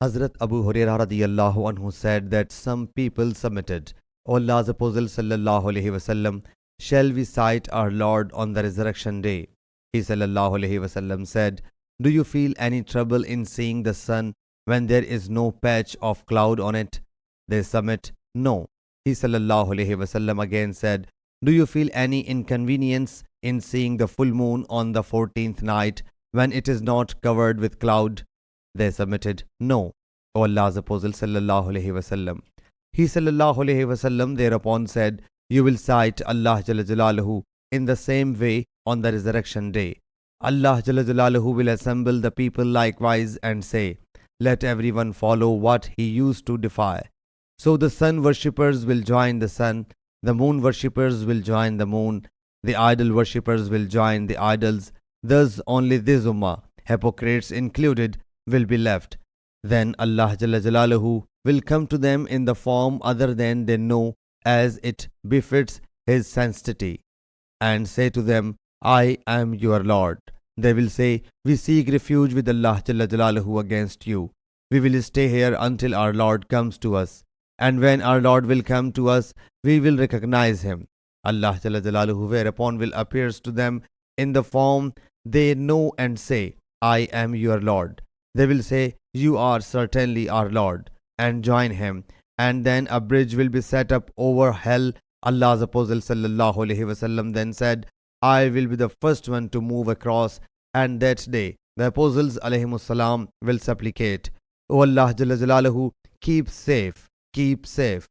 Hazrat Abu Hurairah radiyallahu anhu said that some people submitted, O Allah's Apostle sallallahu alaihi wasallam, shall we sight our Lord on the resurrection day? He sallallahu alaihi wasallam said, do you feel any trouble in seeing the sun when there is no patch of cloud on it? They submit, no. He sallallahu alaihi wasallam again said, do you feel any inconvenience in seeing the full moon on the 14th night when it is not covered with cloud? They submitted, no, O Allah's Apostle sallallahu alaihi wasallam. He sallallahu alaihi wasallam thereupon said, you will sight Allah Jalla Jalaluhu in the same way on the resurrection day. Allah Jalla Jalaluhu will assemble the people likewise and say, let everyone follow what he used to defy. So the sun worshippers will join the sun, the moon worshippers will join the moon, the idol worshippers will join the idols. Thus only this ummah, hypocrites included, will be left. Then Allah Jalla Jalaluhu will come to them in the form other than they know, as it befits His sanctity, and say to them, I am your Lord. They will say, we seek refuge with Allah Jalla Jalaluhu against you. We will stay here until our Lord comes to us. And when our Lord will come to us, we will recognize Him. Allah Jalla Jalaluhu whereupon will appear to them in the form they know and say, I am your Lord. They will say, you are certainly our Lord, and join Him. And then a bridge will be set up over hell. Allah's Apostle sallallahu alaihi wasallam then said, I will be the first one to move across, and that day the Apostles alayhimus salam will supplicate, O Allah Jalla Jalaluhu, keep safe, keep safe.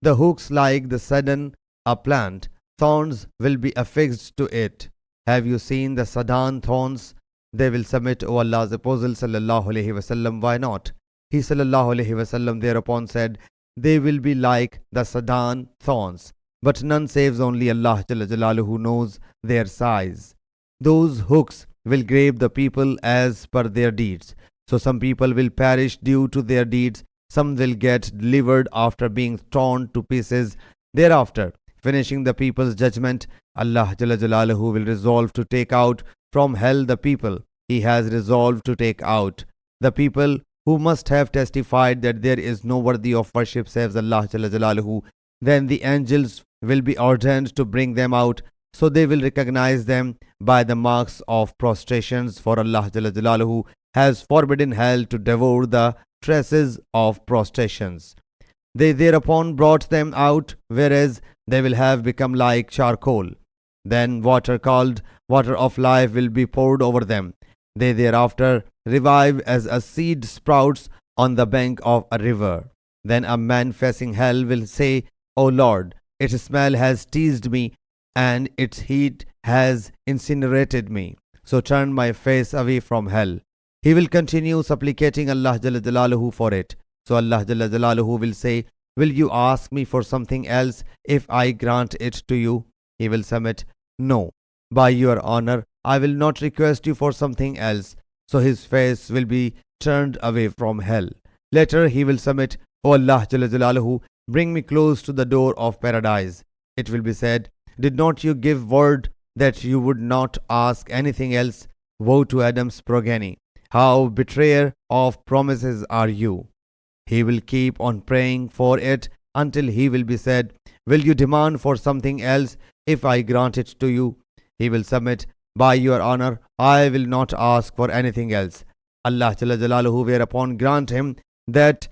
The hooks like the sudden a plant, thorns will be affixed to it. Have you seen the Sadan thorns? They will submit, O Allah's Apostle sallallahu alaihi wasallam, why not? He sallallahu alaihi wasallam thereupon said, they will be like the Sadan thorns, but none saves only Allah Jalla Jalaluhu knows their size. Those hooks will grab the people as per their deeds. So some people will perish due to their deeds, some will get delivered after being torn to pieces. Thereafter, finishing the people's judgment, Allah Jalla Jalaluhu will resolve to take out from hell the people He has resolved to take out, the people who must have testified that there is no worthy of worship save Allah Jalla Jalaluhu. Then the angels will be ordained to bring them out, so they will recognize them by the marks of prostrations, for Allah Jalla Jalaluhu has forbidden hell to devour the traces of prostrations. They thereupon brought them out, whereas they will have become like charcoal. Then water called water of life will be poured over them. They thereafter revive as a seed sprouts on the bank of a river. Then a man facing hell will say, O Lord, its smell has teased me, and its heat has incinerated me. So turn my face away from hell. He will continue supplicating Allah Jalla Jalaluhu for it. So Allah Jalla Jalaluhu will say, will you ask me for something else if I grant it to you? He will submit, no. By your honor, I will not request you for something else. So his face will be turned away from hell. Later he will submit, O Allah Jalla Jalaluhu, bring me close to the door of paradise. It will be said, did not you give word that you would not ask anything else? Woe to Adam's progeny. How betrayer of promises are you? He will keep on praying for it until he will be said, will you demand for something else if I grant it to you? He will submit, by your honor, I will not ask for anything else. Allah Jalla Jalaluhu whereupon grant him that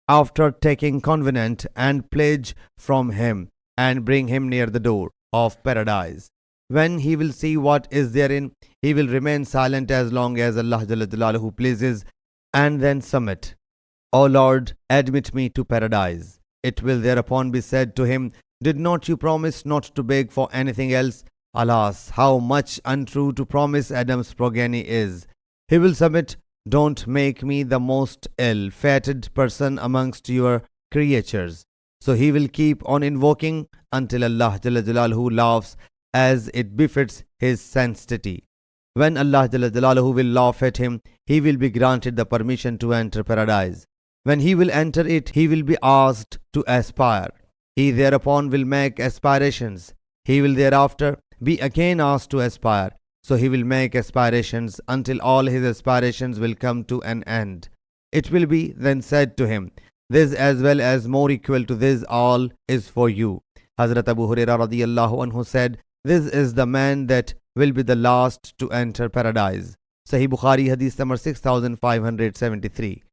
after taking covenant and pledge from him, and bring him near the door of paradise. When he will see what is therein, he will remain silent as long as Allah Jalla Jalaluhu pleases, and then submit, O Lord, admit me to paradise. It will thereupon be said to him, did not you promise not to beg for anything else? Alas, how much untrue to promise Adam's progeny is. He will submit, don't make me the most ill-fated person amongst your creatures. So he will keep on invoking until Allah Jalla Jalaluhu laughs as it befits His sanctity. When Allah Jalla Jalaluhu will laugh at him, he will be granted the permission to enter paradise. When he will enter it, he will be asked to aspire. He thereupon will make aspirations. He will thereafter be again asked to aspire. So he will make aspirations until all his aspirations will come to an end. It will be then said to him, this as well as more equal to this all is for you. Hazrat Abu Hurairah radiyallahu anhu said, this is the man that will be the last to enter paradise. Sahih Bukhari Hadith number 6573.